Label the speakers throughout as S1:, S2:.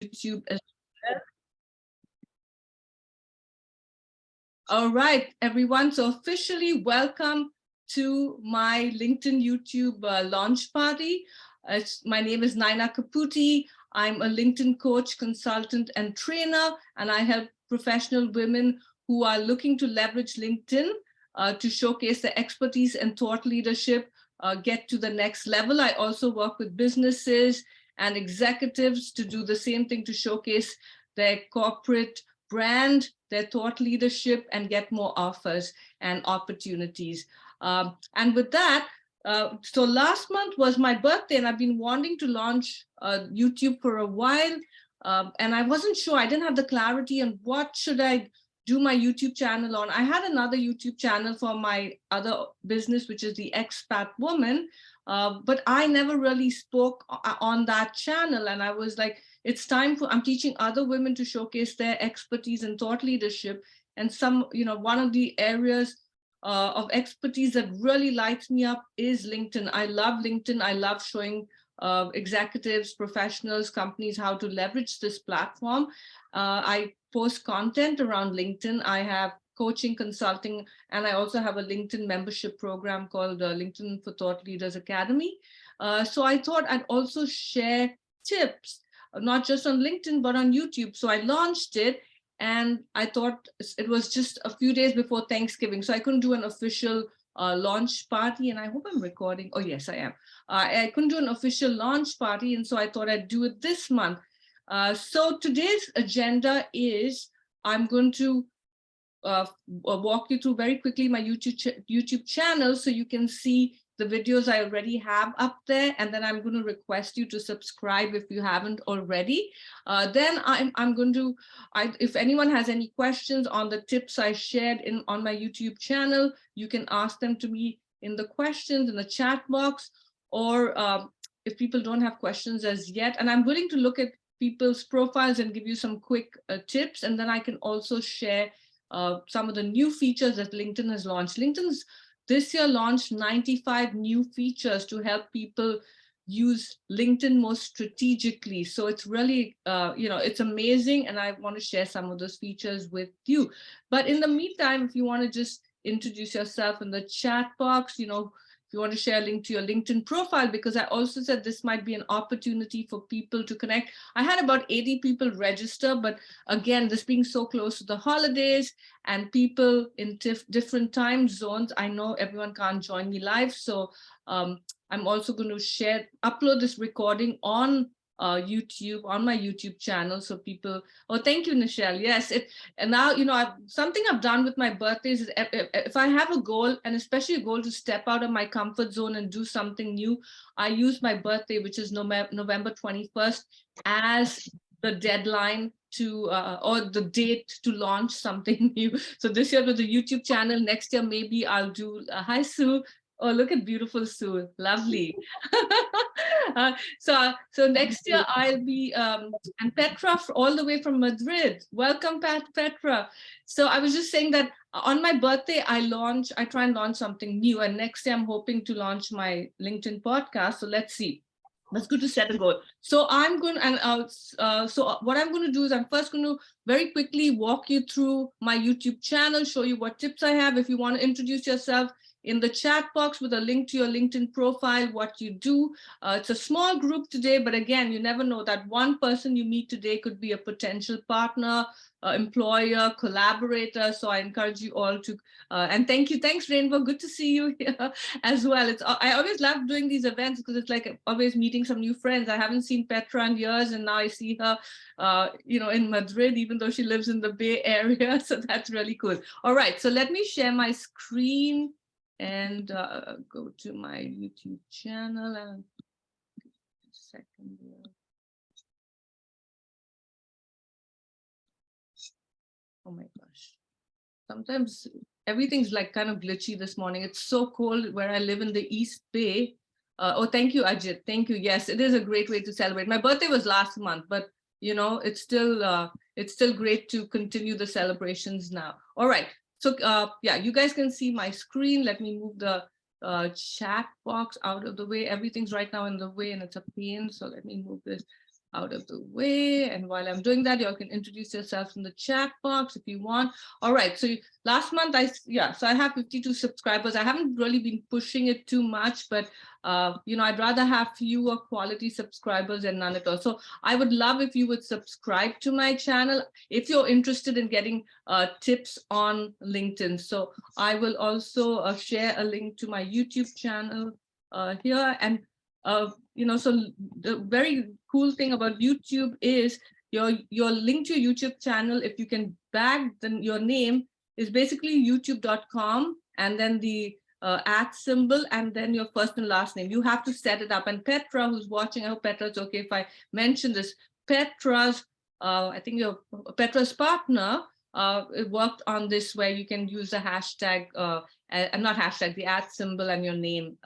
S1: YouTube as well. All right, everyone. So officially welcome to my LinkedIn YouTube launch party. My name is Nyna Caputi. I'm a LinkedIn coach, consultant, and trainer, and I help professional women who are looking to leverage LinkedIn to showcase their expertise and thought leadership, get to the next level. I also work with businesses and executives to do the same thing, to showcase their corporate brand, their thought leadership, and get more offers and opportunities. And with that, so last month was my birthday, and I've been wanting to launch YouTube for a while, and I wasn't sure. I didn't have the clarity on what should I do my YouTube channel on. I had another YouTube channel for my other business, which is the Expat Woman, but I never really spoke on that channel. And I was like, it's time for, I'm teaching other women to showcase their expertise and thought leadership. And one of the areas of expertise that really lights me up is LinkedIn. I love LinkedIn. I love showing executives, professionals, companies how to leverage this platform. I post content around LinkedIn. I have coaching, consulting, and I also have a LinkedIn membership program called LinkedIn for Thought Leaders Academy. So I thought I'd also share tips, not just on LinkedIn, but on YouTube. So I launched it, and I thought it was just a few days before Thanksgiving, so I couldn't do an official launch party. And I hope I'm recording. Oh, yes, I am. I couldn't do an official launch party, and so I thought I'd do it this month. So today's agenda is I'm going to walk you through very quickly my YouTube channel so you can see the videos I already have up there, and then I'm going to request you to subscribe if you haven't already. Then I'm going to, if anyone has any questions on the tips I shared on my YouTube channel, you can ask them to me in the questions in the chat box, or if people don't have questions as yet, and I'm willing to look at people's profiles and give you some quick tips, and then I can also share some of the new features that LinkedIn has launched. LinkedIn's this year launched 95 new features to help people use LinkedIn more strategically. So it's really, it's amazing. And I want to share some of those features with you. But in the meantime, if you want to just introduce yourself in the chat box, if you want to share a link to your LinkedIn profile, because I also said this might be an opportunity for people to connect. I had about 80 people register, but again, this being so close to the holidays and people in different time zones, I know everyone can't join me live. So I'm also going to upload this recording on YouTube, on my YouTube channel, so people. Oh, thank you, Nichelle. Yes, and now something I've done with my birthdays is if I have a goal, and especially a goal to step out of my comfort zone and do something new, I use my birthday, which is November 21st, as the deadline to or the date to launch something new. So this year with the YouTube channel, next year maybe I'll do hi Sue. Oh, look at beautiful Sue, lovely. So next year I'll be, and Petra all the way from Madrid. Welcome, Petra. So I was just saying that on my birthday, I try and launch something new. And next year I'm hoping to launch my LinkedIn podcast. So let's see. That's good to set a goal. So I'm going so what I'm going to do is I'm first going to very quickly walk you through my YouTube channel, show you what tips I have. If you want to introduce yourself, in the chat box with a link to your LinkedIn profile, what you do. It's a small group today, but again, you never know that one person you meet today could be a potential partner, employer, collaborator. So I encourage you all to, and thanks Rainbow, good to see you here as well. I always love doing these events because it's like always meeting some new friends. I haven't seen Petra in years, and now I see her in Madrid, even though she lives in the Bay Area. So that's really cool. All right, so let me share my screen and go to my YouTube channel, and a second here. Oh my gosh, sometimes everything's like kind of glitchy this morning. It's so cold where I live in the East Bay. Oh, thank you, Ajit. Thank you. Yes, it is a great way to celebrate. My birthday was last month, but it's still great to continue the celebrations now. All right. So yeah, you guys can see my screen. Let me move the chat box out of the way. Everything's right now in the way and it's a pain. So let me move this out of the way. And while I'm doing that, you all can introduce yourselves in the chat box if you want. All right, so last month, so I have 52 subscribers. I haven't really been pushing it too much, but I'd rather have fewer quality subscribers than none at all. So I would love if you would subscribe to my channel if you're interested in getting tips on LinkedIn. So I will also share a link to my YouTube channel here. And so the very cool thing about YouTube is your link to your YouTube channel, if you can bag then your name, is basically youtube.com and then the @ and then your first and last name. You have to set it up. And Petra, who's watching, I hope Petra, it's okay if I mention this. Petra's, I think Petra's partner worked on this, where you can use a hashtag, not hashtag, the @ and your name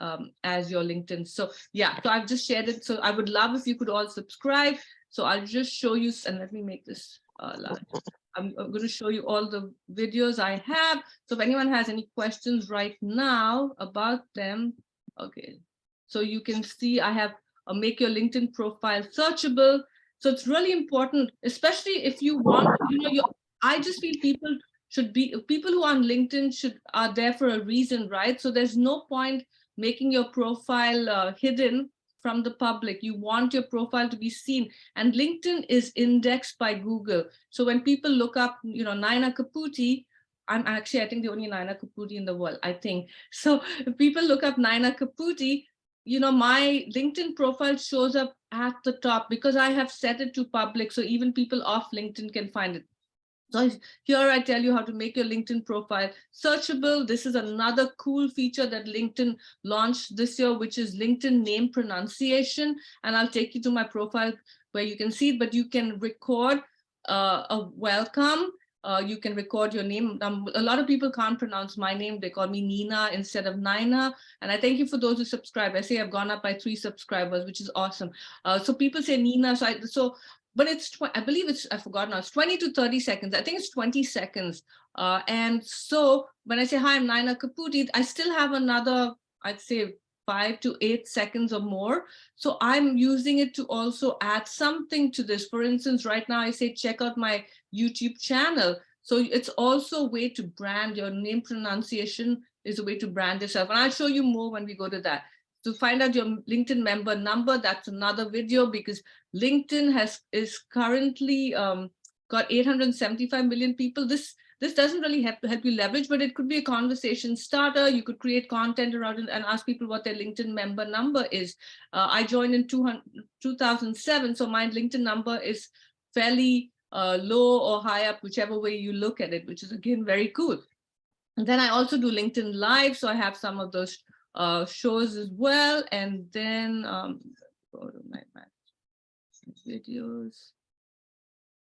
S1: as your LinkedIn. So yeah, so I've just shared it. So I would love if you could all subscribe. So I'll just show you, and let me make this large. I'm going to show you all the videos I have. So if anyone has any questions right now about them, okay. So you can see I have a make your LinkedIn profile searchable. So it's really important, especially if you want, I just feel people who are on LinkedIn are there for a reason, right? So there's no point making your profile hidden from the public. You want your profile to be seen, and LinkedIn is indexed by Google. So when people look up, Nyna Caputi, I'm actually, I think, the only Nyna Caputi in the world, I think. So if people look up Nyna Caputi, my LinkedIn profile shows up at the top because I have set it to public. So even people off LinkedIn can find it. So here I tell you how to make your LinkedIn profile searchable. This is another cool feature that LinkedIn launched this year, which is LinkedIn name pronunciation. And I'll take you to my profile where you can see it, but you can record a welcome. You can record your name. A lot of people can't pronounce my name. They call me Nina instead of Nyna. And I thank you for those who subscribe. I say I've gone up by 3 subscribers, which is awesome. So people say Nina. But I believe I forgot now, it's 20 to 30 seconds. I think it's 20 seconds. And so when I say, hi, I'm Nyna Caputi, I still have another, I'd say 5 to 8 seconds or more. So I'm using it to also add something to this. For instance, right now I say, check out my YouTube channel. So it's also a way to brand. Your name pronunciation is a way to brand yourself. And I'll show you more when we go to that. To find out your LinkedIn member number, that's another video, because LinkedIn is currently got 875 million people. This doesn't really help you leverage, but it could be a conversation starter. You could create content around it and ask people what their LinkedIn member number is. I joined in 2007, so my LinkedIn number is fairly low or high up, whichever way you look at it, which is again very cool. And then I also do LinkedIn Live, so I have some of those shows as well. And then go to my videos.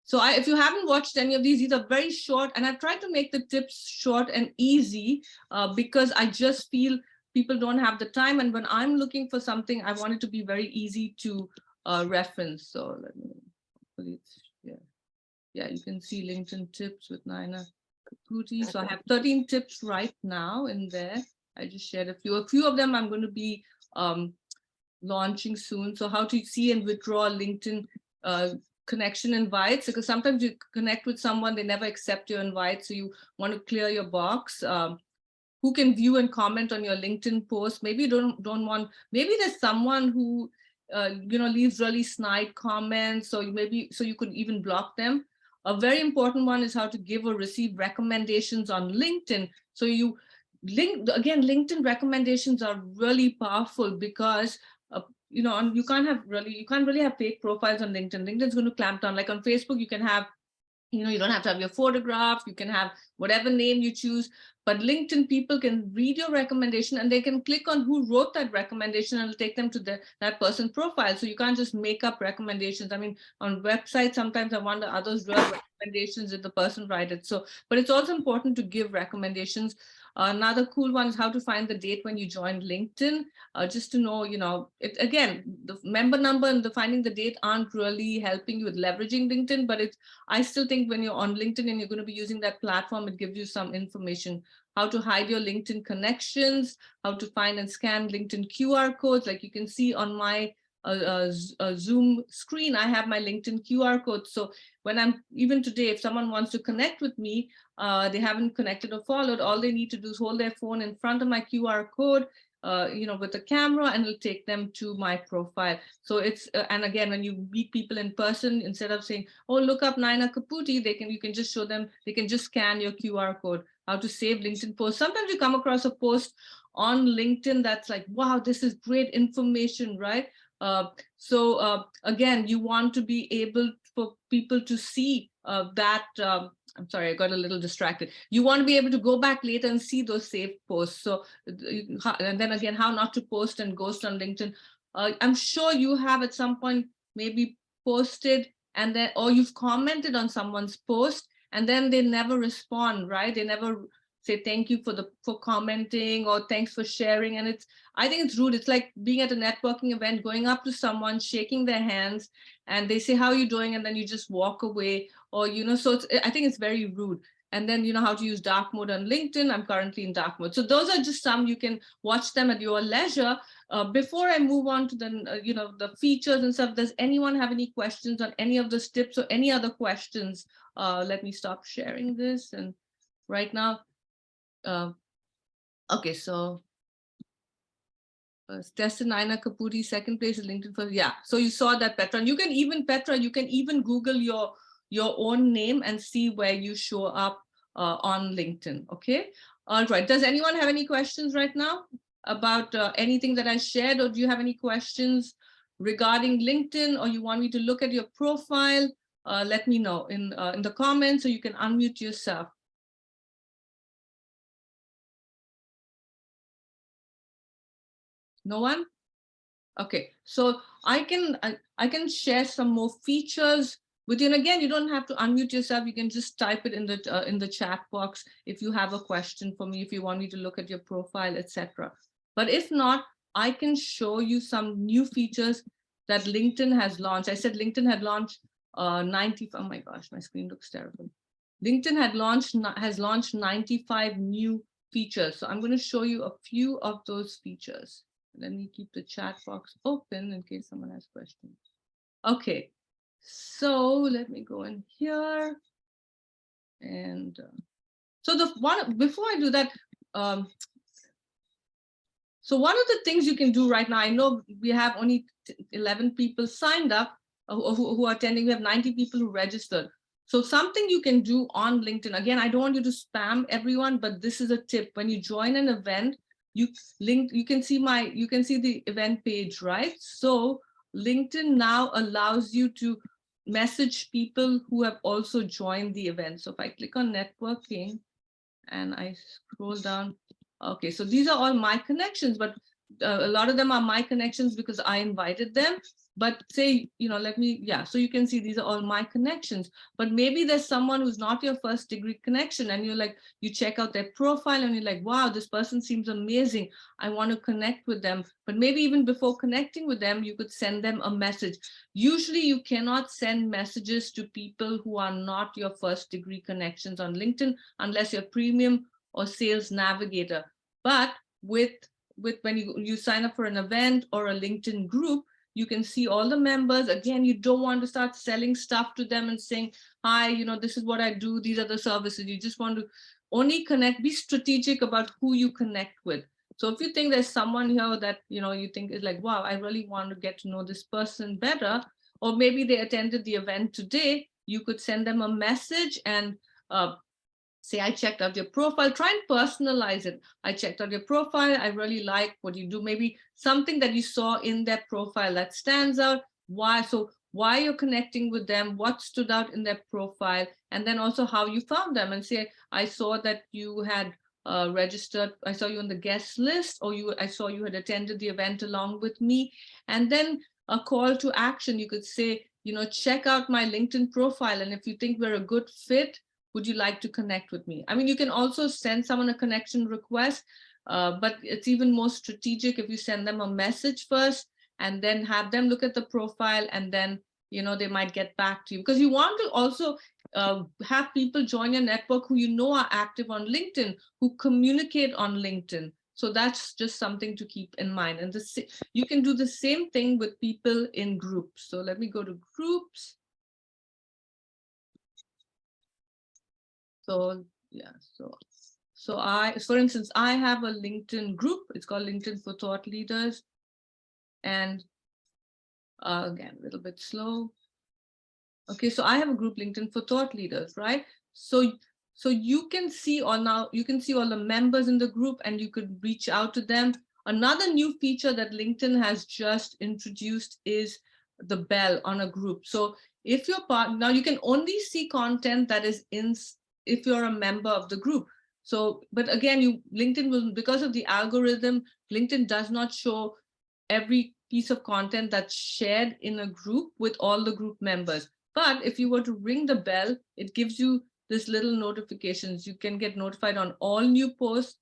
S1: So if you haven't watched any of these are very short, and I've tried to make the tips short and easy because I just feel people don't have the time. And when I'm looking for something, I want it to be very easy to reference. So let me, yeah, you can see LinkedIn tips with Nyna Caputi. So I have 13 tips right now in there. I just shared a few of them I'm going to be launching soon. So how to see and withdraw LinkedIn connection invites, because sometimes you connect with someone, they never accept your invite. So you want to clear your box. Who can view and comment on your LinkedIn post? Maybe you don't want, maybe there's someone who leaves really snide comments, so you could even block them. A very important one is how to give or receive recommendations on LinkedIn. So LinkedIn recommendations are really powerful because you can't really have fake profiles on LinkedIn. LinkedIn's going to clamp down. Like on Facebook, you can have, you don't have to have your photograph, you can have whatever name you choose, but LinkedIn people can read your recommendation and they can click on who wrote that recommendation and it'll take them to that person's profile. So you can't just make up recommendations. I mean, on websites, sometimes I wonder, are those real recommendations if the person write it? So, but it's also important to give recommendations. Another cool one is how to find the date when you joined LinkedIn, just to know, again, the member number and the finding the date aren't really helping you with leveraging LinkedIn, but I still think when you're on LinkedIn and you're going to be using that platform, it gives you some information. How to hide your LinkedIn connections, how to find and scan LinkedIn QR codes. Like you can see on my a Zoom screen, I have my LinkedIn QR code. So when I'm, even today, if someone wants to connect with me, they haven't connected or followed, all they need to do is hold their phone in front of my QR code, with a camera, and it'll take them to my profile. So it's, and again, when you meet people in person, instead of saying, oh, look up Nyna Caputi, you can just show them, they can just scan your QR code. How to save LinkedIn posts. Sometimes you come across a post on LinkedIn that's like, wow, this is great information, right? Again, you want to be able for people to see that. I'm sorry, I got a little distracted. You want to be able to go back later and see those saved posts. So, and then again, how not to post and ghost on LinkedIn. I'm sure you have at some point maybe posted and then, or you've commented on someone's post and then they never respond, right? They never say thank you for commenting or thanks for sharing. And I think it's rude. It's like being at a networking event, going up to someone, shaking their hands, and they say, how are you doing? And then you just walk away, or, so I think it's very rude. And then, how to use dark mode on LinkedIn. I'm currently in dark mode. So those are just some, you can watch them at your leisure. Before I move on to the features and stuff, does anyone have any questions on any of the tips or any other questions? Let me stop sharing this. And right now, okay, so tested Nyna Caputi, second place is LinkedIn first. Yeah, so you saw that, Petra. And you can even Google your own name and see where you show up on LinkedIn. Okay, all right. Does anyone have any questions right now about anything that I shared, or do you have any questions regarding LinkedIn, or you want me to look at your profile? Let me know in the comments, so you can unmute yourself. No one? Okay, so I can share some more features with you. And again, you don't have to unmute yourself. You can just type it in the chat box if you have a question for me, if you want me to look at your profile, etc. But if not, I can show you some new features that LinkedIn has launched. I said LinkedIn had launched 90. Oh my gosh, my screen looks terrible. LinkedIn has launched 95 new features. So I'm going to show you a few of those features. Let me keep the chat box open in case someone has questions. Okay, so let me go in here. And so before I do that, so one of the things you can do right now, I know we have only 11 people signed up who are attending. We have 90 people who registered. So something you can do on LinkedIn, again, I don't want you to spam everyone, but this is a tip. When you join an event, you can see the event page, right? So LinkedIn now allows you to message people who have also joined the event. So if I click on networking and I scroll down, okay, so these are all my connections, but a lot of them are my connections because I invited them. But say, so you can see these are all my connections, but maybe there's someone who's not your first degree connection, and you check out their profile and you're like, wow, this person seems amazing. I want to connect with them. But maybe even before connecting with them, you could send them a message. Usually you cannot send messages to people who are not your first degree connections on LinkedIn unless you're premium or sales navigator. But with when you sign up for an event or a LinkedIn group, you can see all the members. Again, you don't want to start selling stuff to them and saying, hi, this is what I do, these are the services. You just want to only connect, be strategic about who you connect with. So if you think there's someone here that you think is like, wow, I really want to get to know this person better, or maybe they attended the event today, you could send them a message and say, I checked out your profile. Try and personalize it. I checked out your profile. I really like what you do. Maybe something that you saw in their profile that stands out. Why you're connecting with them, what stood out in their profile, and then also how you found them. And say, I saw that you had registered. I saw you on the guest list, or I saw you had attended the event along with me. And then a call to action. You could say, check out my LinkedIn profile. And if you think we're a good fit, would you like to connect with me? I mean, you can also send someone a connection request, but it's even more strategic if you send them a message first and then have them look at the profile, and then, they might get back to you, because you want to also have people join your network who are active on LinkedIn, who communicate on LinkedIn. So that's just something to keep in mind. And you can do the same thing with people in groups. So let me go to groups. So yeah, for instance, I have a LinkedIn group. It's called LinkedIn for Thought Leaders. And again, a little bit slow. Okay, so I have a group, LinkedIn for Thought Leaders, right? So you can see all the members in the group and you could reach out to them. Another new feature that LinkedIn has just introduced is the bell on a group. So if you're now you can only see content that is if you're a member of the group. So, but again, LinkedIn will, because of the algorithm, LinkedIn does not show every piece of content that's shared in a group with all the group members. But if you were to ring the bell, it gives you this little notifications. You can get notified on all new posts,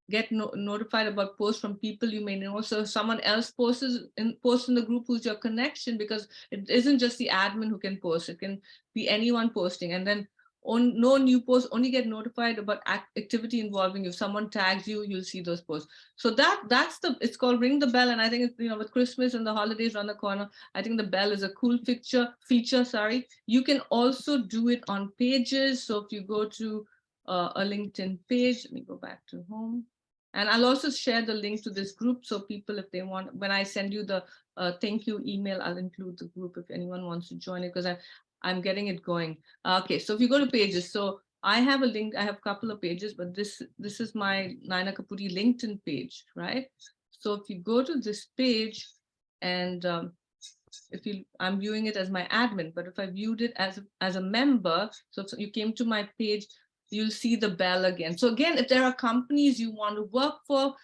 S1: get notified about posts from people you may know. So if someone else posts in the group who's your connection, because it isn't just the admin who can post, it can be anyone posting. And then no new posts, only get notified about activity involving you. If someone tags you, you'll see those posts. So it's called ring the bell. And I think it's, with Christmas and the holidays around the corner, I think the bell is a cool feature. You can also do it on pages. So if you go to a LinkedIn page, let me go back to home. And I'll also share the link to this group. So people, if they want, when I send you the thank you email, I'll include the group if anyone wants to join it, because I'm getting it going. Okay, so if you go to pages, so I have a link, I have a couple of pages, but this is my Nyna Caputi LinkedIn page, right? So if you go to this page and I'm viewing it as my admin, but if I viewed it as a member, so if you came to my page, you'll see the bell again. So again, if there are companies you want to work for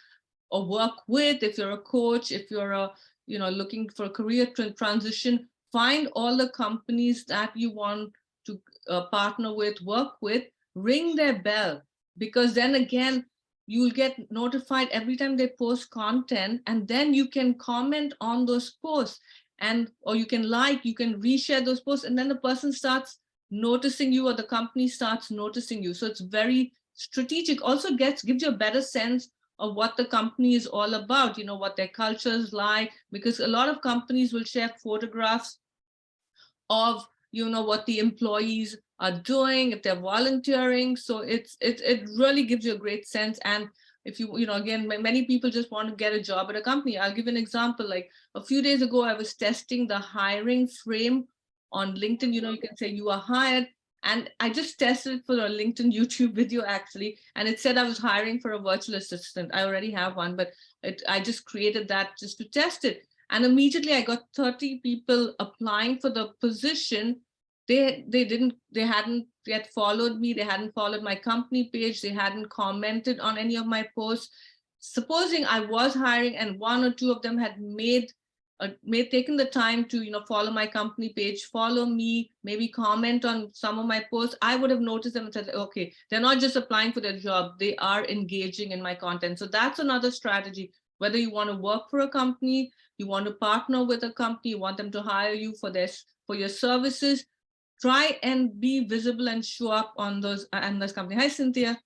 S1: or work with, if you're a coach, if you're looking for a career transition, find all the companies that you want to partner with, work with, ring their bell, because then again, you'll get notified every time they post content, and then you can comment on those posts, or you can you can reshare those posts, and then the person starts noticing you, or the company starts noticing you. So it's very strategic. Also gives you a better sense of what the company is all about, what their culture is like, because a lot of companies will share photographs of what the employees are doing, if they're volunteering. So it really gives you a great sense. And if again, many people just want to get a job at a company. I'll give an example. Like a few days ago, I was testing the hiring frame on LinkedIn. You can say you are hired. And I just tested it for a LinkedIn YouTube video, actually. And it said I was hiring for a virtual assistant. I already have one, but I just created that just to test it. And immediately I got 30 people applying for the position. They hadn't yet followed me. They hadn't followed my company page. They hadn't commented on any of my posts. Supposing I was hiring and one or two of them had taken the time to follow my company page, follow me, maybe comment on some of my posts, I would have noticed them and said, okay, they're not just applying for their job, they are engaging in my content. So that's another strategy. Whether you want to work for a company, you want to partner with a company, you want them to hire you for your services, try and be visible and show up on those companies. Hi, Cynthia.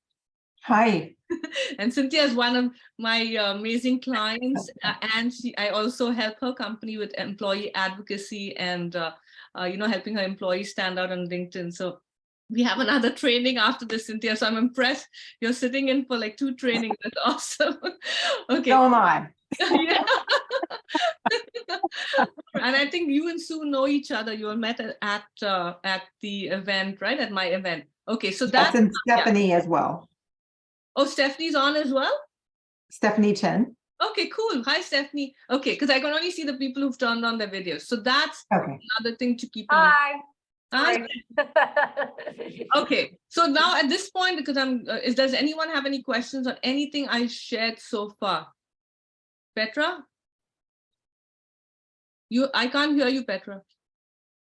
S2: Hi.
S1: And Cynthia is one of my amazing clients, and I also help her company with employee advocacy and helping her employees stand out on LinkedIn. So we have another training after this, Cynthia. So I'm impressed. You're sitting in for like 2 trainings. That's awesome. Okay.
S2: So am I.
S1: Yeah. And I think you and Sue know each other. You all met at the event, right? At my event. Okay, so
S2: that's in Stephanie as well.
S1: Oh, Stephanie's on as well?
S2: Stephanie Chen.
S1: Okay, cool. Hi, Stephanie. Okay, because I can only see the people who've turned on their videos. So that's another thing to keep in mind. Hi. Okay, so now at this point, because does anyone have any questions on anything I shared so far? Petra? I can't hear you, Petra.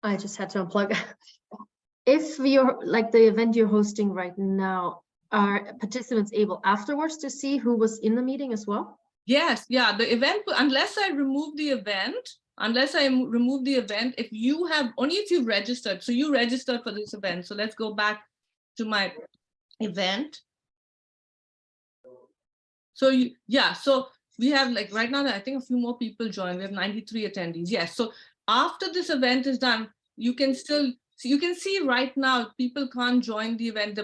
S3: I just had to unplug. If you're like the event you're hosting right now, are participants able afterwards to see who was in the meeting as well?
S1: Yes, yeah, the event, unless I remove the event, if you've registered, so you registered for this event. So let's go back to my event. So so we have like right now, I think a few more people join. We have 93 attendees. Yes. So after this event is done, you can see right now, people can't join the event.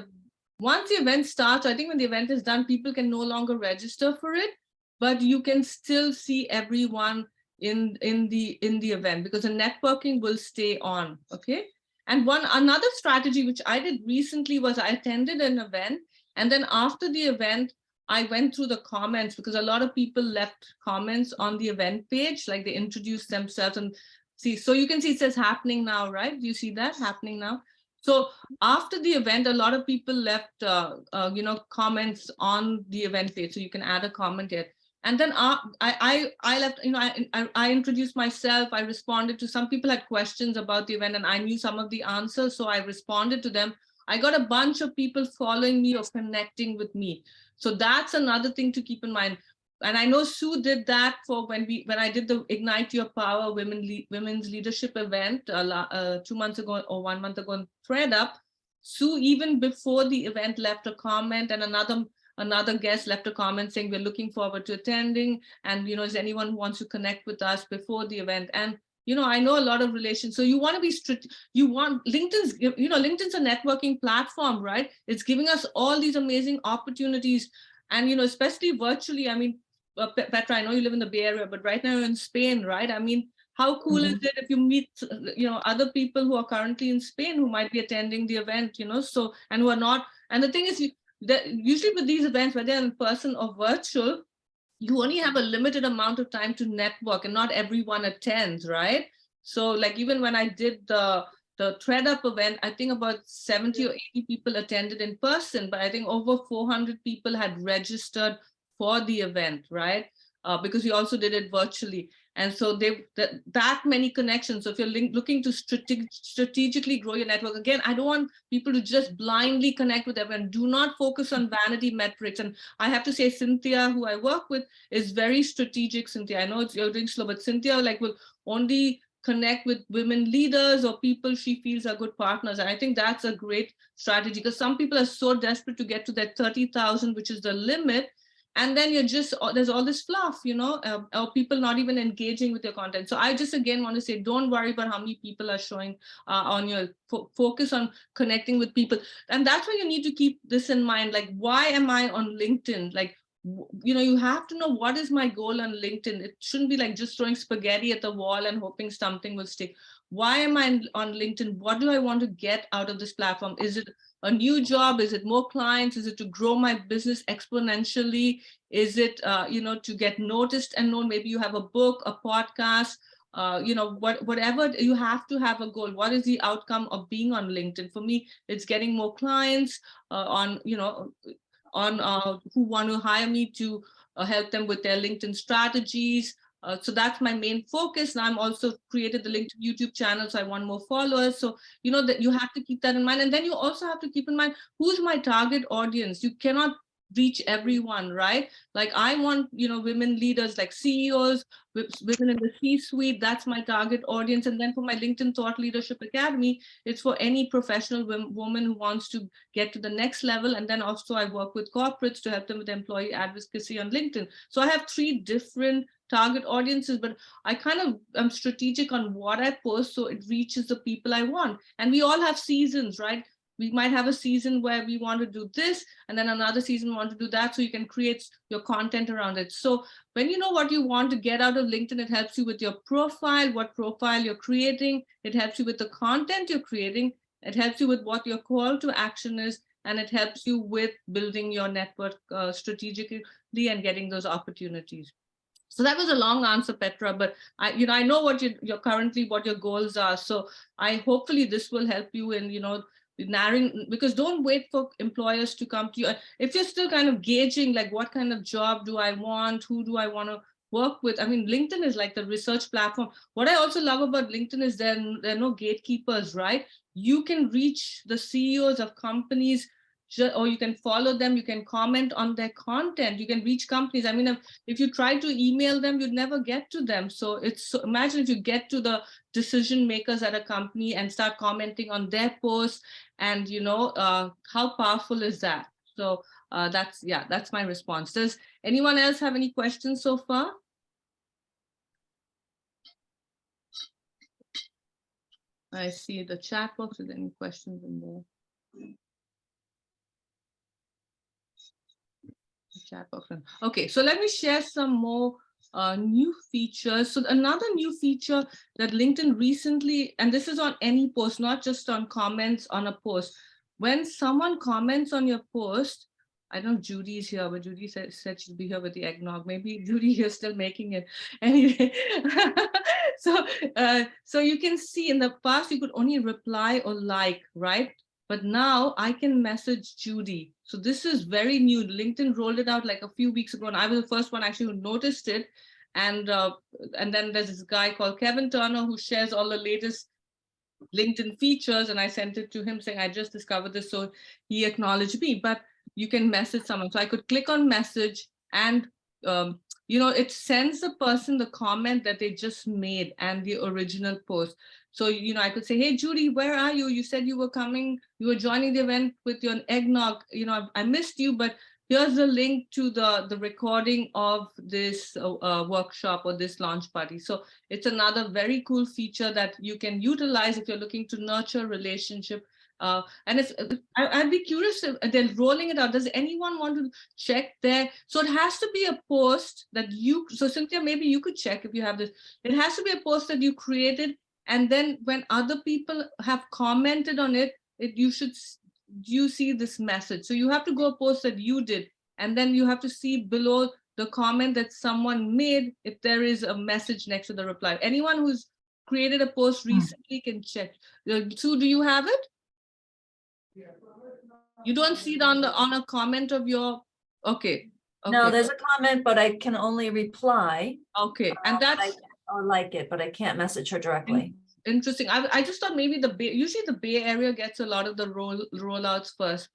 S1: Once the event starts, I think when the event is done, people can no longer register for it, but you can still see everyone in the event, because the networking will stay on. Okay. And another strategy which I did recently was I attended an event, and then after the event, I went through the comments, because a lot of people left comments on the event page, like they introduced themselves and see. So you can see it says happening now, right? Do you see that happening now? So after the event, a lot of people left, comments on the event page. So you can add a comment here. And then I left, I introduced myself. I responded to some people had questions about the event, and I knew some of the answers, so I responded to them. I got a bunch of people following me or connecting with me. So that's another thing to keep in mind. And I know Sue did that for when I did the Ignite Your Power Women's Leadership event 2 months ago or 1 month ago in ThreadUp. Sue, even before the event, left a comment, and another guest left a comment saying, we're looking forward to attending. And, is anyone who wants to connect with us before the event? And, I know a lot of relations. So you want to be strict. LinkedIn's a networking platform, right? It's giving us all these amazing opportunities. And, especially virtually, I mean, Petra, I know you live in the Bay Area, but right now you're in Spain, right? I mean, how cool is it if you meet, other people who are currently in Spain who might be attending the event, so, and who are not. And the thing is, usually with these events, whether in person or virtual, you only have a limited amount of time to network, and not everyone attends, right? So like even when I did the ThreadUp event, I think about 70 or 80 people attended in person, but I think over 400 people had registered for the event, right? Because we also did it virtually. And so that many connections. So if you're looking to strategically grow your network, again, I don't want people to just blindly connect with everyone. Do not focus on vanity metrics. And I have to say, Cynthia, who I work with, is very strategic. Cynthia, I know you're doing slow, but Cynthia will only connect with women leaders or people she feels are good partners. And I think that's a great strategy, because some people are so desperate to get to that 30,000, which is the limit. And then there's all this fluff, or people not even engaging with your content. So I just, again, want to say, don't worry about how many people are showing on your focus on connecting with people. And that's why you need to keep this in mind. Like, why am I on LinkedIn? Like, you have to know, what is my goal on LinkedIn? It shouldn't be like just throwing spaghetti at the wall and hoping something will stick. Why am I on LinkedIn? What do I want to get out of this platform? Is it a new job? Is it more clients? Is it to grow my business exponentially? Is it, to get noticed and known? Maybe you have a book, a podcast, whatever. You have to have a goal. What is the outcome of being on LinkedIn? For me, it's getting more clients who want to hire me to help them with their LinkedIn strategies. So that's my main focus. And I'm also created the LinkedIn YouTube channel, so I want more followers. So, that you have to keep that in mind. And then you also have to keep in mind, who's my target audience? You cannot reach everyone, right? Like I want, women leaders, like CEOs, women in the C-suite. That's my target audience. And then for my LinkedIn Thought Leadership Academy, it's for any professional woman who wants to get to the next level. And then also I work with corporates to help them with employee advocacy on LinkedIn. So I have 3 different target audiences, but I kind of am strategic on what I post so it reaches the people I want. And we all have seasons, right? We might have a season where we want to do this, and then another season want to do that. So you can create your content around it. So when you know what you want to get out of LinkedIn, it helps you with your profile, what profile you're creating. It helps you with the content you're creating. It helps you with what your call to action is. And it helps you with building your network strategically and getting those opportunities. So that was a long answer, Petra, but I know what what your goals are. So hopefully this will help you in, narrowing, because don't wait for employers to come to you. If you're still kind of gauging, like, what kind of job do I want? Who do I want to work with? I mean, LinkedIn is like the research platform. What I also love about LinkedIn is there are no gatekeepers, right? You can reach the CEOs of companies, or you can follow them, you can comment on their content, you can reach companies. I mean, if you try to email them, you'd never get to them. So imagine if you get to the decision makers at a company and start commenting on their posts, and how powerful is that? So That's my response. Does anyone else have any questions so far? I see the chat box. Is there any questions in there? The chat box. Okay, so let me share some more new features. So another new feature that LinkedIn recently, and this is on any post, not just on comments on a post. When someone comments on your post, I know Judy's here, but Judy said she'd be here with the eggnog. Maybe Judy is still making it. Anyway, so you can see in the past you could only reply or like, right? But now I can message Judy. So this is very new. LinkedIn rolled it out like a few weeks ago, and I was the first one actually who noticed it. And then there's this guy called Kevin Turner who shares all the latest LinkedIn features, and I sent it to him saying I just discovered this, so he acknowledged me. But you can message someone, so I could click on message, and it sends the person the comment that they just made and the original post. So I could say, hey Judy, where are you? You said you were coming, you were joining the event with your eggnog. I missed you, but here's the link to the recording of this workshop or this launch party. So it's another very cool feature that you can utilize if you're looking to nurture a relationship. And I'd be curious if they're rolling it out. Does anyone want to check there? So it has to be a post that so Cynthia, maybe you could check if you have this. It has to be a post that you created. And then when other people have commented on it, you see this message. So you have to go a post that you did, and then you have to see below the comment that someone made if there is a message next to the reply. Anyone who's created a post recently can check. Sue, do you have it? You don't see it on a comment of your, okay.
S4: No, there's a comment, but I can only reply.
S1: Okay, and that's
S4: or like it, but I can't message her directly.
S1: Interesting. I just thought maybe usually the Bay Area gets a lot of the rollouts first,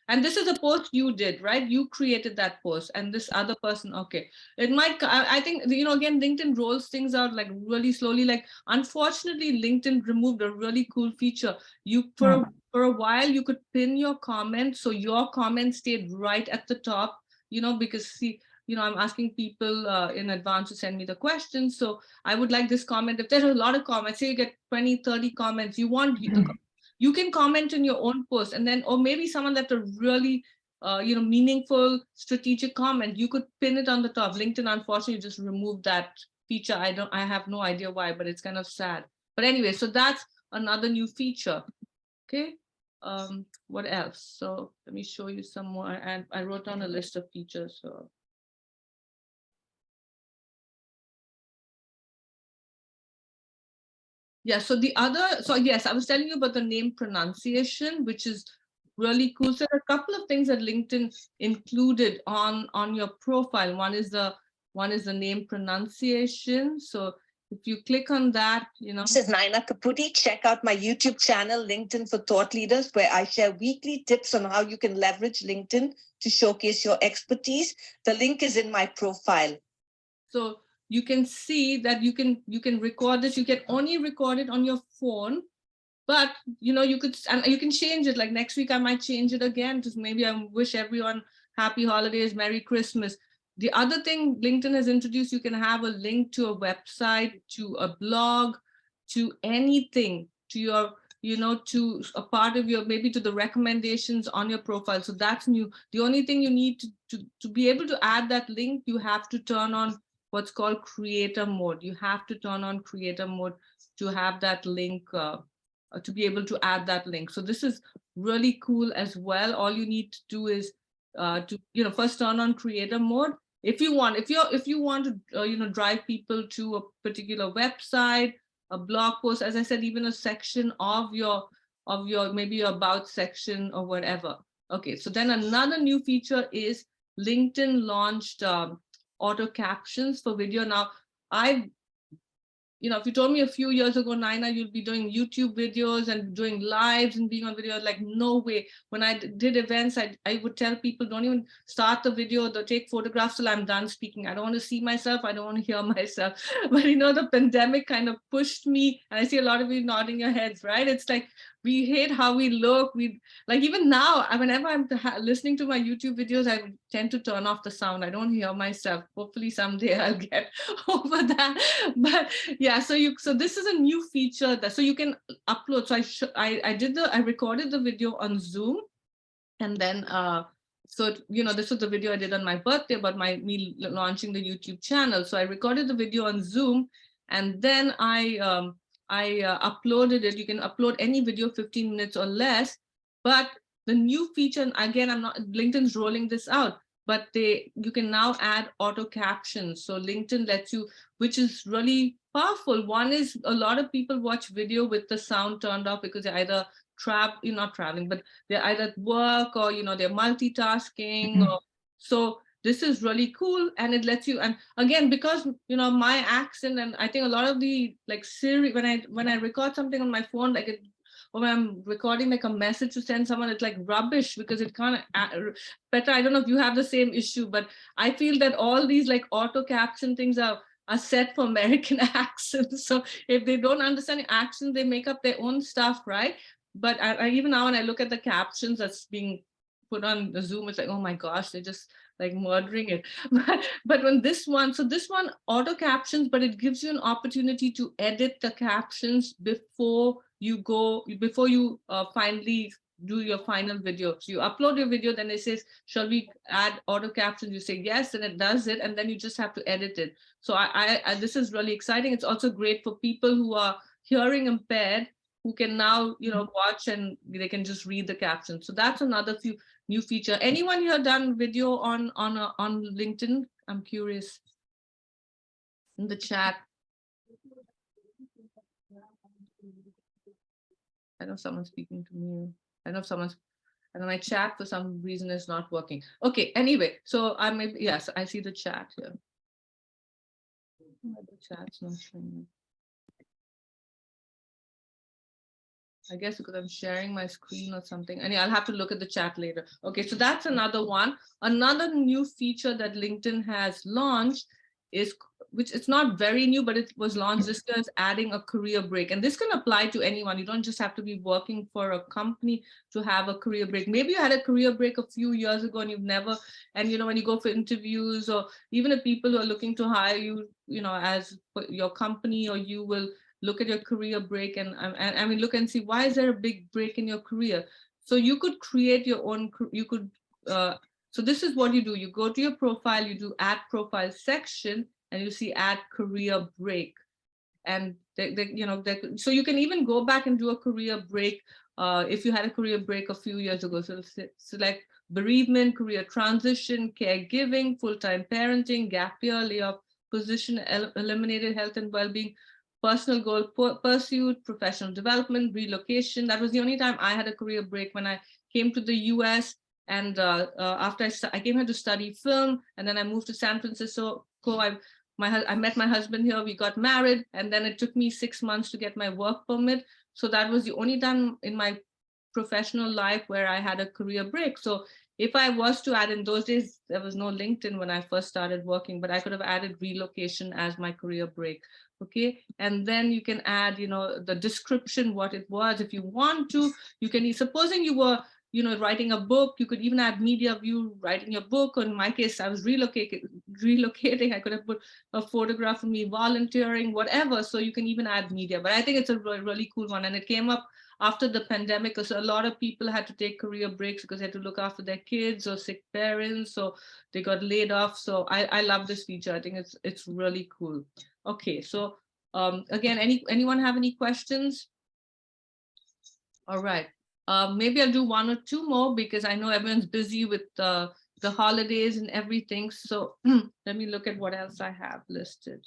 S1: and this is a post you did, right? You created that post, and this other person, okay. It might, I think, again, LinkedIn rolls things out like really slowly. Like, unfortunately, LinkedIn removed a really cool feature. For a while, you could pin your comment, so your comment stayed right at the top, because see, I'm asking people in advance to send me the questions. So I would like this comment. If there's a lot of comments, say you get 20, 30 comments, you can comment in your own post, and then, or maybe someone left a really, meaningful strategic comment, you could pin it on the top. LinkedIn, unfortunately, just removed that feature. I have no idea why, but it's kind of sad. But anyway, so that's another new feature. Okay. What else? So let me show you some more. And I wrote down a list of features. So. Yeah, so yes, I was telling you about the name pronunciation, which is really cool. So there are a couple of things that LinkedIn included on your profile. One is the name pronunciation. So if you click on that,
S5: This is Nyna Caputi. Check out my YouTube channel, LinkedIn for Thought Leaders, where I share weekly tips on how you can leverage LinkedIn to showcase your expertise. The link is in my profile.
S1: So you can see that you can record this. You can only record it on your phone, but you can change it. Like next week I might change it again. Just maybe I wish everyone happy holidays, Merry Christmas. The other thing LinkedIn has introduced, you can have a link to a website, to a blog, to anything, to your to a part of your, maybe to the recommendations on your profile. So that's new. The only thing you need to be able to add that link, you have to turn on what's called creator mode. You have to turn on creator mode to have that link, to be able to add that link. So this is really cool as well. All you need to do is to first turn on creator mode. If you want to drive people to a particular website, a blog post, as I said, even a section of your maybe your about section or whatever. Okay, so then another new feature is LinkedIn launched auto captions for video. Now, if you told me a few years ago, Nyna, you'll be doing YouTube videos and doing lives and being on video, like, no way. When I did events, I would tell people, don't even start the video, take photographs till I'm done speaking. I don't want to see myself. I don't want to hear myself. But the pandemic kind of pushed me, and I see a lot of you nodding your heads, right? It's like we hate how we look. We like, even now, whenever I'm listening to my YouTube videos, I tend to turn off the sound. I don't hear myself. Hopefully someday I'll get over that. But yeah, so this is a new feature that, so you can upload. So I recorded the video on Zoom, and then so this was the video I did on my birthday about me launching the YouTube channel. So I recorded the video on Zoom, and then I uploaded it. You can upload any video 15 minutes or less, but the new feature, and again, LinkedIn's rolling this out, but you can now add auto captions. So LinkedIn lets you, which is really powerful. One is, a lot of people watch video with the sound turned off because they're either not traveling, but they're either at work, or they're multitasking. So this is really cool, and it lets you, and again, because my accent, and I think a lot of the, like, Siri, when I record something on my phone, like or when I'm recording like a message to send someone, it's like rubbish because it can't. Petra, I don't know if you have the same issue, but I feel that all these like auto caption things are set for American accents. So if they don't understand the accent, they make up their own stuff, right? But I even now when I look at the captions that's being put on the Zoom, it's like, oh my gosh, they're just like murdering it. But when this one auto captions, but it gives you an opportunity to edit the captions before you finally do your final video. So you upload your video, then it says, shall we add auto captions? You say yes, and it does it, and then you just have to edit it. So I this is really exciting. It's also great for people who are hearing impaired, who can now watch, and they can just read the captions. So that's another new feature. Anyone here done video on LinkedIn? I'm curious. In the chat. I know someone's speaking to me. I know my chat for some reason is not working. Okay, anyway, so yes, I see the chat here. The chat's not showing. I guess because I'm sharing my screen or something. And I'll have to look at the chat later. Okay, so that's another one. Another new feature that LinkedIn has launched which it's not very new, but it was launched this year, is adding a career break. And this can apply to anyone. You don't just have to be working for a company to have a career break. Maybe you had a career break a few years ago and you've never, and when you go for interviews, or even if people who are looking to hire you, as your company, or you will look at your career break and look and see, why is there a big break in your career? So you could create your own, so this is what you do. You go to your profile, you do add profile section, and you see add career break. And so you can even go back and do a career break if you had a career break a few years ago. So select bereavement, career transition, caregiving, full-time parenting, gap year, layoff, position eliminated, health and well-being, personal goal pursuit, professional development, relocation. That was the only time I had a career break, when I came to the US. And after I came here to study film, and then I moved to San Francisco. I met my husband here, we got married, and then it took me 6 months to get my work permit. So that was the only time in my professional life where I had a career break. So if I was to add, in those days, there was no LinkedIn when I first started working, but I could have added relocation as my career break. Okay, and then you can add, the description, what it was. If you want to, you can, supposing you were, writing a book, you could even add media of you writing your book. Or in my case, I was relocating. I could have put a photograph of me volunteering, whatever. So you can even add media. But I think it's a really cool one. And it came up after the pandemic, because a lot of people had to take career breaks because they had to look after their kids or sick parents, so they got laid off. So I love this feature. I think it's really cool. Okay, so again, anyone have any questions? All right, maybe I'll do one or two more, because I know everyone's busy with the holidays and everything. So let me look at what else I have listed.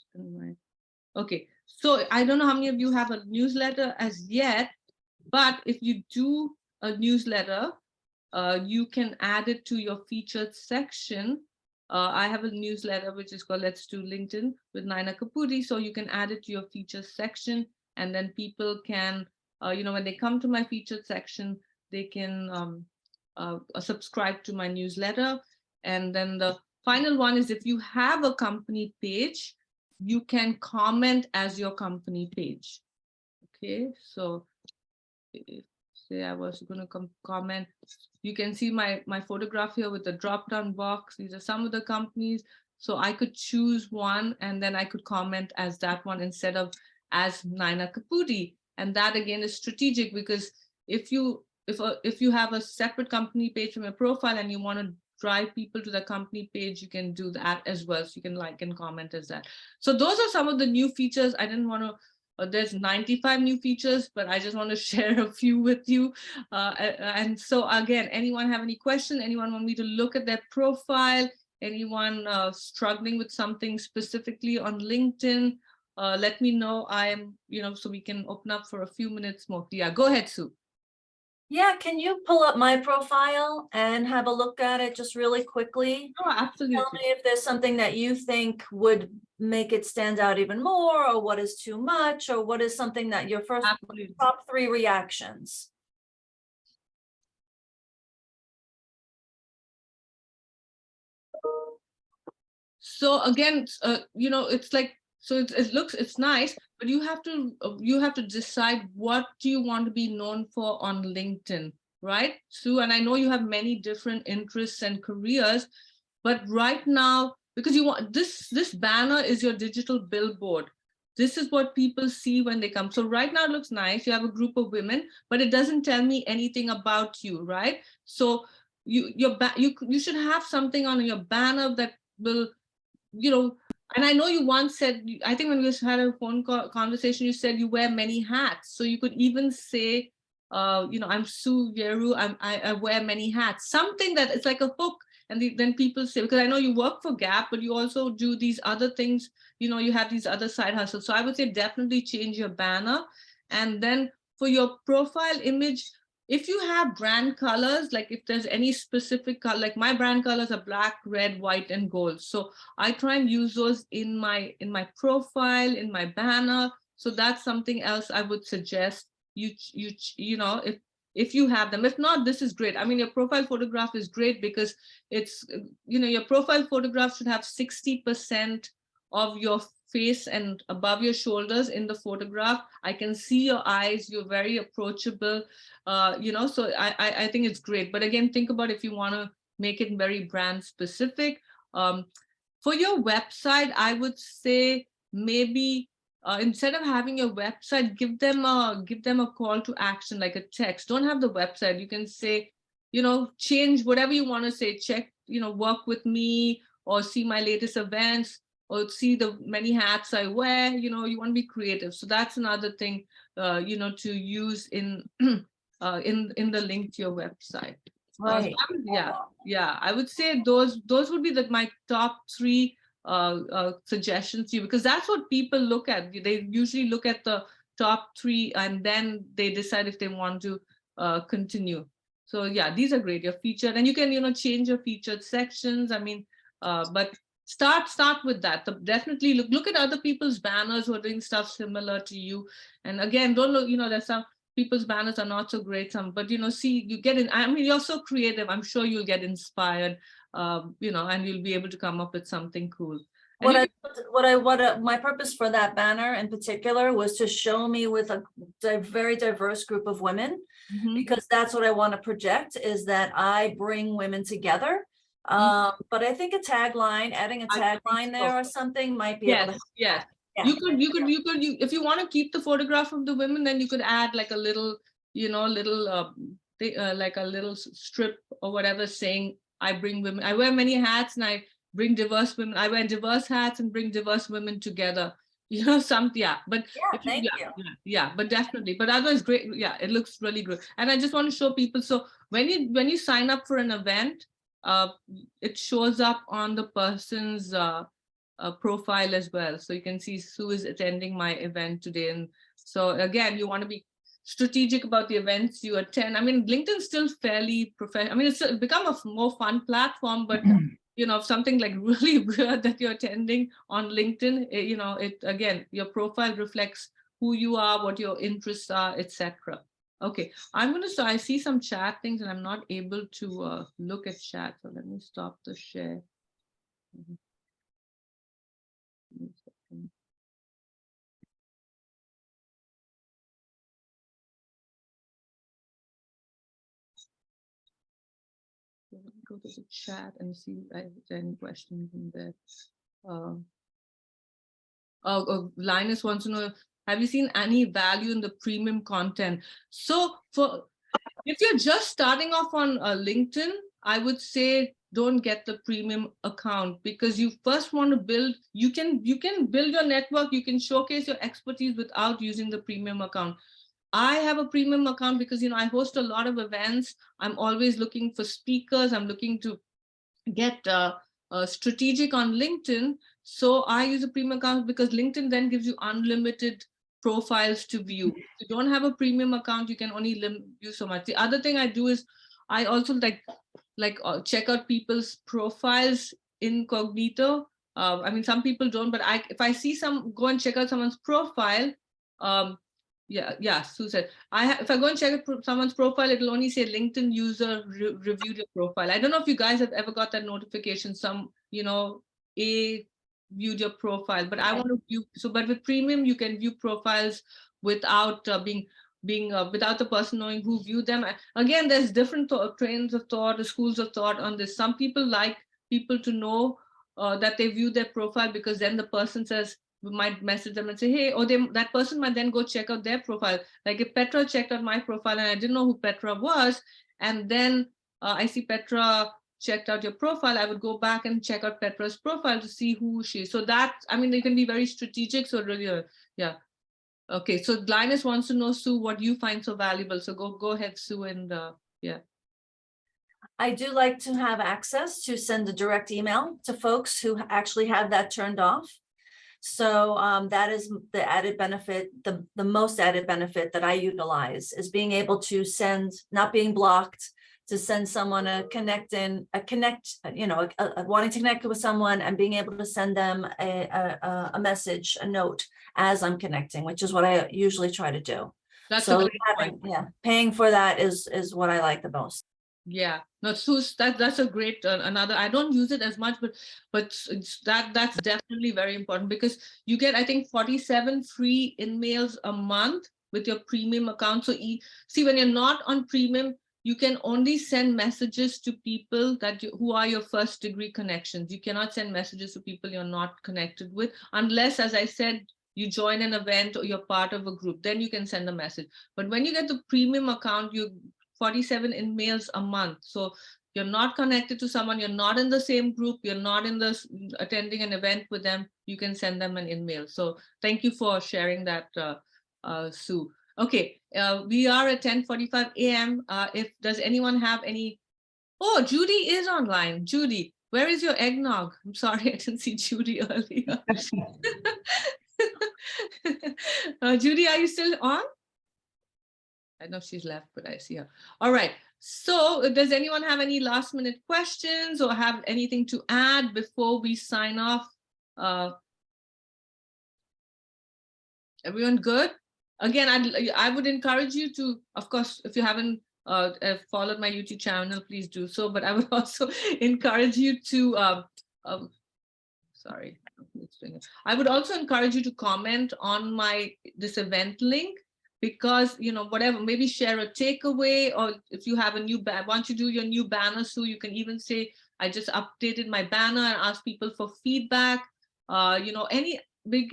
S1: Okay, so I don't know how many of you have a newsletter as yet, but if you do a newsletter, you can add it to your featured section. I have a newsletter which is called Let's Do LinkedIn with Nyna Caputi. So you can add it to your featured section, and then people can, when they come to my featured section, they can subscribe to my newsletter. And then the final one is, if you have a company page, you can comment as your company page. Okay, so say I was going to comment. You can see my photograph here with the drop down box. These are some of the companies. So I could choose one and then I could comment as that one instead of as Nyna Caputi. And that again is strategic, because if you have a separate company page from your profile and you want to drive people to the company page, you can do that as well. So you can like and comment as that. So those are some of the new features. I didn't want to, there's 95 new features, but I just want to share a few with you. And so again, anyone have any question? Anyone want me to look at their profile? Anyone struggling with something specifically on LinkedIn? Let me know. I am, so we can open up for a few minutes more. Yeah, go ahead, Sue.
S4: Yeah, can you pull up my profile and have a look at it just really quickly?
S1: Oh, absolutely.
S4: Tell me if there's something that you think would make it stand out even more, or what is too much, or what is something that your first
S1: Absolutely.
S4: top 3 reactions.
S1: So again, it's like, so it's nice, but you have to decide what do you want to be known for on LinkedIn, right, Sue? And I know you have many different interests and careers, but right now, because you want this banner is your digital billboard. This is what people see when they come. So right now it looks nice. You have a group of women, but it doesn't tell me anything about you, right? So you should have something on your banner that will, and I know you once said, I think when we had a phone conversation, you said you wear many hats. So you could even say, I'm Sue Vieru, I wear many hats. Something that it's like a hook. And then people say, because I know you work for Gap, but you also do these other things, you have these other side hustles. So I would say definitely change your banner. And then for your profile image, if you have brand colors, like if there's any specific color, like my brand colors are black, red, white, and gold. So I try and use those in my profile, in my banner. So that's something else I would suggest if you have them. If not, this is great. I mean, your profile photograph is great because it's, your profile photograph should have 60% of your face and above your shoulders in the photograph. I can see your eyes, you're very approachable, so I think it's great. But again, think about if you want to make it very brand specific. For your website, I would say maybe instead of having your website, give them a call to action, like a text. Don't have the website. You can say, change whatever you want to say. Check, work with me, or see my latest events, or see the many hats I wear. You want to be creative. So that's another thing, to use in in the link to your website.
S4: Right.
S1: I would say those would be my top 3 suggestions to you, because that's what people look at. They usually look at the top 3 and then they decide if they want to continue. So yeah, these are great. Your featured, and you can change your featured sections. I mean, but start with that. Definitely look at other people's banners who are doing stuff similar to you. And again, don't look, there's some people's banners are not so great, but see, you get in. I mean, you're so creative. I'm sure you'll get inspired, and you'll be able to come up with something cool.
S4: My purpose for that banner in particular was to show me with a very diverse group of women, because that's what I want to project, is that I bring women together. But I think adding a tagline there or something might be able to.
S1: Yes.
S4: Yeah.
S1: You could, if you want to keep the photograph of the women, then you could add like a little, like a little strip or whatever saying, I bring women, I wear many hats and I bring diverse women, I wear diverse hats and bring diverse women together. But
S4: Thank you.
S1: But definitely, but otherwise great. Yeah, it looks really good. And I just want to show people. So when you sign up for an event, it shows up on the person's profile as well. So you can see Sue is attending my event today. And so again, you want to be strategic about the events you attend. I mean, LinkedIn's still fairly professional. I mean, it's become a more fun platform, but if something like really weird that you're attending on LinkedIn, it again, your profile reflects who you are, what your interests are, etc. Okay, I see some chat things and I'm not able to look at chat. So let me stop the share. Let me go to the chat and see if there's any questions in there. Linus wants to know, have you seen any value in the premium content? So if you're just starting off on LinkedIn, I would say don't get the premium account, because you first want to build, you can build your network, you can showcase your expertise without using the premium account. I have a premium account because, I host a lot of events. I'm always looking for speakers. I'm looking to get strategic on LinkedIn. So I use a premium account because LinkedIn then gives you unlimited profiles to view. If you don't have a premium account, you can only view so much. The other thing I do is I also check out people's profiles incognito. I mean, some people don't, but if I see go and check out someone's profile. Yeah, Sue said, if I go and check someone's profile, it'll only say LinkedIn user reviewed your profile. I don't know if you guys have ever got that notification, viewed your profile, but I want to view. So, but with premium, you can view profiles without without the person knowing who viewed them. Again, there's different trains of thought, schools of thought on this. Some people like people to know that they view their profile, because then the person says, we might message them and say, hey, or that person might then go check out their profile. Like if Petra checked out my profile and I didn't know who Petra was, and then I see Petra checked out your profile, I would go back and check out Petra's profile to see who she is. So that, I mean, they can be very strategic. So really, yeah. Okay, so Linus wants to know, Sue, what you find so valuable. So go ahead, Sue, and yeah.
S4: I do like to have access to send a direct email to folks who actually have that turned off. So that is the added benefit, the most added benefit that I utilize, is being able to send, not being blocked, to send someone wanting to connect with someone and being able to send them a message, a note as I'm connecting, which is what I usually try to do.
S1: That's
S4: so
S1: a great point.
S4: Yeah, paying for that is what I like the most.
S1: Yeah, no, that's a great another. I don't use it as much, but that's definitely very important, because you get, I think, 47 free in-mails a month with your premium account. So see, when you're not on premium, you can only send messages to people who are your first degree connections. You cannot send messages to people you're not connected with, unless, as I said, you join an event or you're part of a group, then you can send a message. But when you get the premium account, you 47 in-mails a month. So you're not connected to someone, you're not in the same group, you're not attending an event with them, you can send them an in-mail. So thank you for sharing that, Sue. Okay, we are at 10:45 a.m. Does anyone have any? Oh, Judy is online. Judy, where is your eggnog? I'm sorry, I didn't see Judy earlier. Judy, are you still on? I know she's left, but I see her. All right. So does anyone have any last minute questions or have anything to add before we sign off? Everyone good? Again, I would encourage you to, of course, if you haven't followed my YouTube channel, please do so. But I would also encourage you to, sorry, I would also encourage you to comment on this event link, because whatever, maybe share a takeaway, or if you have a new once you do your new banner, so you can even say, I just updated my banner, and ask people for feedback. Any big,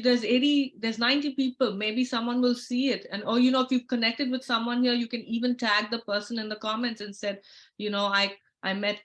S1: there's 90 people, maybe someone will see it, and or if you've connected with someone here, you can even tag the person in the comments and said, I met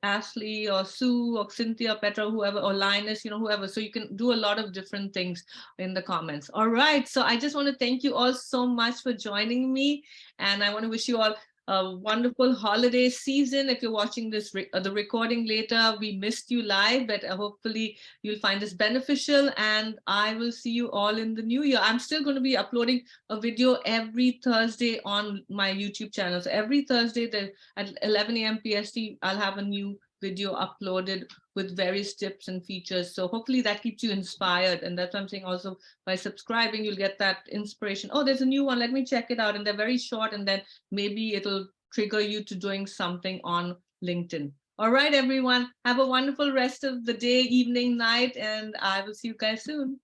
S1: Ashley or Sue or Cynthia, Petra, whoever, or Linus, whoever. So you can do a lot of different things in the comments. All right. So I just want to thank you all so much for joining me. And I want to wish you all a wonderful holiday season. If you're watching this, the recording later, we missed you live, but hopefully you'll find this beneficial, and I will see you all in the new year. I'm still going to be uploading a video every Thursday on my YouTube channel. So every Thursday at 11 a.m. PST, I'll have a new video uploaded with various tips and features. So hopefully that keeps you inspired. And that's what I'm saying, also by subscribing, you'll get that inspiration. Oh, there's a new one, let me check it out. And they're very short, and then maybe it'll trigger you to doing something on LinkedIn. All right, everyone, have a wonderful rest of the day, evening, night, and I will see you guys soon.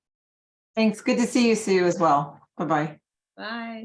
S2: Thanks. Good to see you, Sue, as well. Bye-bye.
S1: Bye.